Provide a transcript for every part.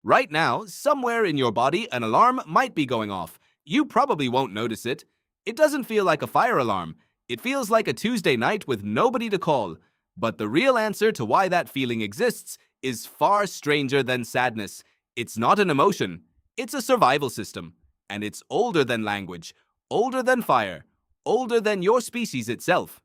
Right now, somewhere in your body, an alarm might be going off. You probably won't notice it. It doesn't feel like a fire alarm. It feels like a Tuesday night with nobody to call. But the real answer to why that feeling exists is far stranger than sadness. It's not an emotion. It's a survival system. And it's older than language, older than fire, older than your species itself.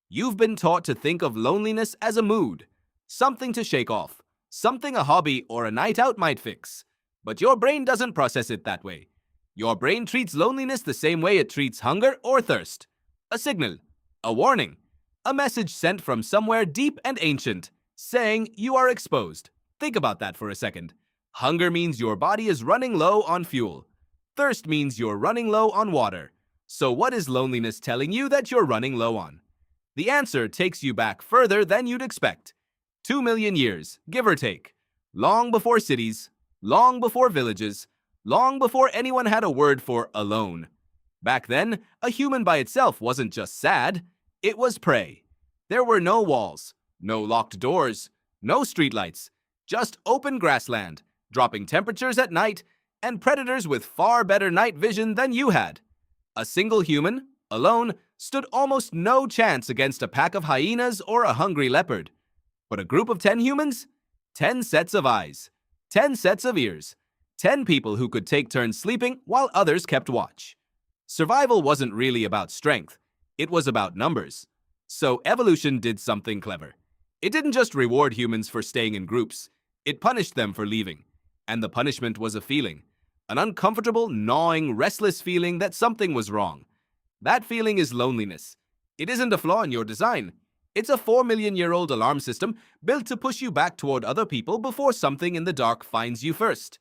You've been taught to think of loneliness as a mood, something to shake off, something a hobby or a night out might fix. But your brain doesn't process it that way. Your brain treats loneliness the same way it treats hunger or thirst. A signal, a warning, a message sent from somewhere deep and ancient, saying you are exposed. Think about that for a second. Hunger means your body is running low on fuel. Thirst means you're running low on water. So what is loneliness telling you that you're running low on? The answer takes you back further than you'd expect. 2 million years, give or take. Long before cities, long before villages, long before anyone had a word for alone. Back then, a human by itself wasn't just sad, it was prey. There were no walls, no locked doors, no streetlights, just open grassland, dropping temperatures at night, and predators with far better night vision than you had. A single human, alone, stood almost no chance against a pack of hyenas or a hungry leopard. But a group of 10 humans? 10 sets of eyes, 10 sets of ears, 10 people who could take turns sleeping while others kept watch. Survival wasn't really about strength, it was about numbers. So evolution did something clever. It didn't just reward humans for staying in groups, it punished them for leaving. And the punishment was a feeling. An uncomfortable, gnawing, restless feeling that something was wrong. That feeling is loneliness. It isn't a flaw in your design. It's a 4 million-year-old alarm system built to push you back toward other people before something in the dark finds you first.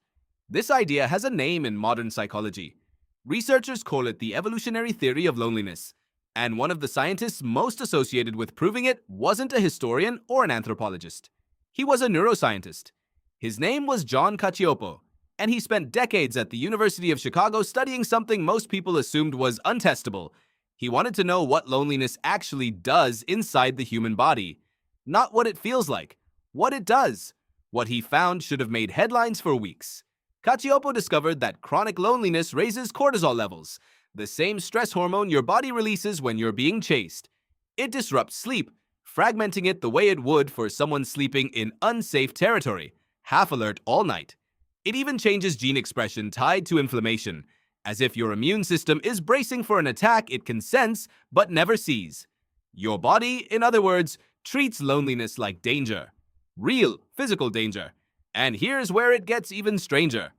This idea has a name in modern psychology. Researchers call it the evolutionary theory of loneliness. And one of the scientists most associated with proving it wasn't a historian or an anthropologist. He was a neuroscientist. His name was John Cacioppo, and he spent decades at the University of Chicago studying something most people assumed was untestable. He wanted to know what loneliness actually does inside the human body. Not what it feels like, what it does. What he found should have made headlines for weeks. Cacioppo discovered that chronic loneliness raises cortisol levels, the same stress hormone your body releases when you're being chased. It disrupts sleep, fragmenting it the way it would for someone sleeping in unsafe territory, half alert all night. It even changes gene expression tied to inflammation, as if your immune system is bracing for an attack it can sense but never sees. Your body, in other words, treats loneliness like danger. Real, physical danger. And here's where it gets even stranger.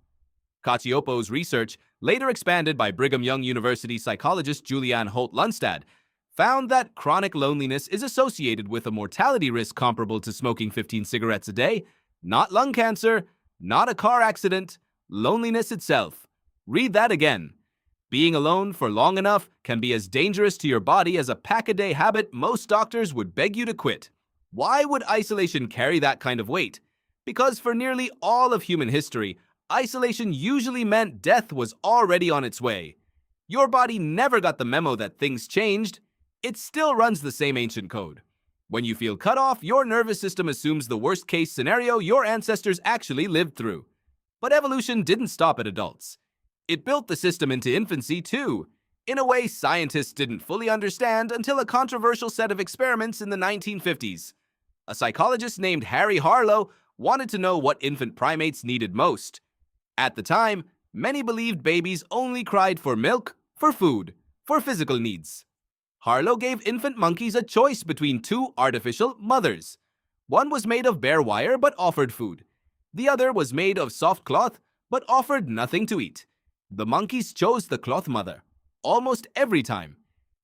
Cacioppo's research, later expanded by Brigham Young University psychologist Julianne Holt-Lunstad, found that chronic loneliness is associated with a mortality risk comparable to smoking 15 cigarettes a day, not lung cancer, not a car accident, loneliness itself. Read that again. Being alone for long enough can be as dangerous to your body as a pack-a-day habit most doctors would beg you to quit. Why would isolation carry that kind of weight? Because for nearly all of human history, isolation usually meant death was already on its way. Your body never got the memo that things changed. It still runs the same ancient code. When you feel cut off, your nervous system assumes the worst-case scenario your ancestors actually lived through. But evolution didn't stop at adults. It built the system into infancy, too, in a way scientists didn't fully understand until a controversial set of experiments in the 1950s. A psychologist named Harry Harlow wanted to know what infant primates needed most. At the time, many believed babies only cried for milk, for food, for physical needs. Harlow gave infant monkeys a choice between two artificial mothers. One was made of bare wire but offered food. The other was made of soft cloth but offered nothing to eat. The monkeys chose the cloth mother, almost every time.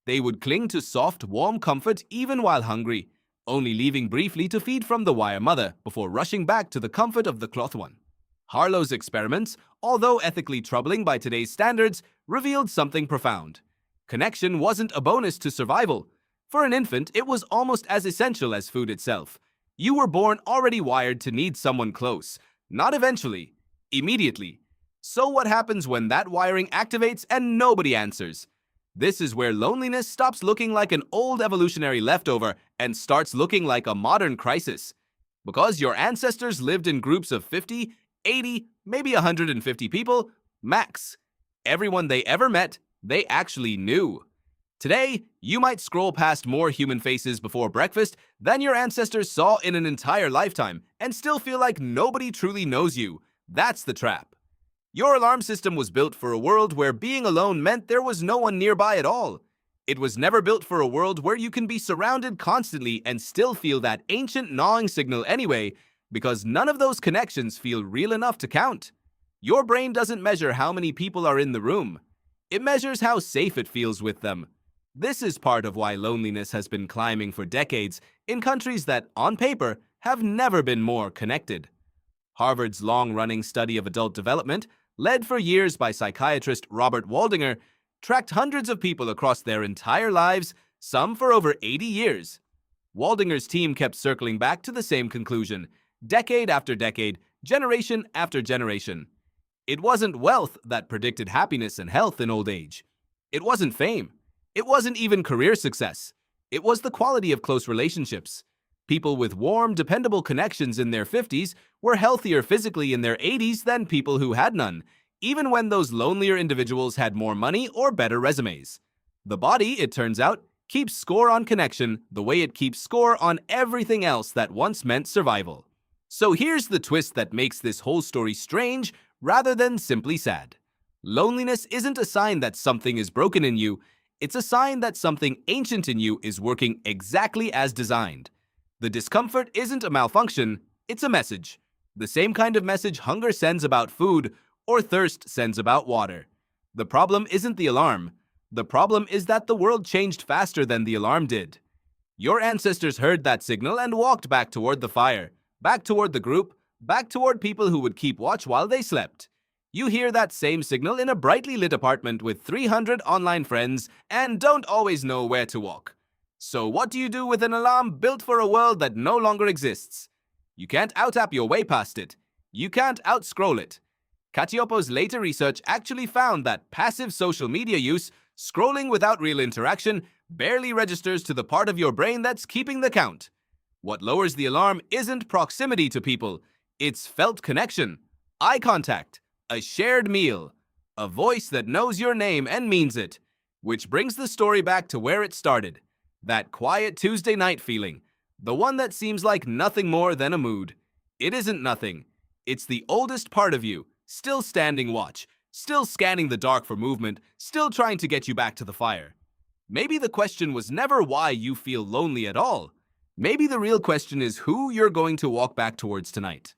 They would cling to soft, warm comfort even while hungry, only leaving briefly to feed from the wire mother before rushing back to the comfort of the cloth one. Harlow's experiments, although ethically troubling by today's standards, revealed something profound. Connection wasn't a bonus to survival. For an infant, it was almost as essential as food itself. You were born already wired to need someone close, not eventually, immediately. So what happens when that wiring activates and nobody answers? This is where loneliness stops looking like an old evolutionary leftover and starts looking like a modern crisis. Because your ancestors lived in groups of 50, 80, maybe 150 people, max. Everyone they ever met, they actually knew. Today, you might scroll past more human faces before breakfast than your ancestors saw in an entire lifetime and still feel like nobody truly knows you. That's the trap. Your alarm system was built for a world where being alone meant there was no one nearby at all. It was never built for a world where you can be surrounded constantly and still feel that ancient gnawing signal anyway, because none of those connections feel real enough to count. Your brain doesn't measure how many people are in the room. It measures how safe it feels with them. This is part of why loneliness has been climbing for decades in countries that, on paper, have never been more connected. Harvard's long-running study of adult development, led for years by psychiatrist Robert Waldinger, tracked hundreds of people across their entire lives, some for over 80 years. Waldinger's team kept circling back to the same conclusion, decade after decade, generation after generation. It wasn't wealth that predicted happiness and health in old age. It wasn't fame. It wasn't even career success. It was the quality of close relationships. People with warm, dependable connections in their 50s were healthier physically in their 80s than people who had none, even when those lonelier individuals had more money or better resumes. The body, it turns out, keeps score on connection the way it keeps score on everything else that once meant survival. So here's the twist that makes this whole story strange rather than simply sad. Loneliness isn't a sign that something is broken in you. It's a sign that something ancient in you is working exactly as designed. The discomfort isn't a malfunction, it's a message. The same kind of message hunger sends about food or thirst sends about water. The problem isn't the alarm. The problem is that the world changed faster than the alarm did. Your ancestors heard that signal and walked back toward the fire, back toward the group, back toward people who would keep watch while they slept. You hear that same signal in a brightly lit apartment with 300 online friends and don't always know where to walk. So what do you do with an alarm built for a world that no longer exists? You can't out-app your way past it. You can't out-scroll it. Cacioppo's later research actually found that passive social media use, scrolling without real interaction, barely registers to the part of your brain that's keeping the count. What lowers the alarm isn't proximity to people, it's felt connection, eye contact, a shared meal, a voice that knows your name and means it. Which brings the story back to where it started. That quiet Tuesday night feeling, the one that seems like nothing more than a mood. It isn't nothing. It's the oldest part of you, still standing watch, still scanning the dark for movement, still trying to get you back to the fire. Maybe the question was never why you feel lonely at all. Maybe the real question is who you're going to walk back towards tonight.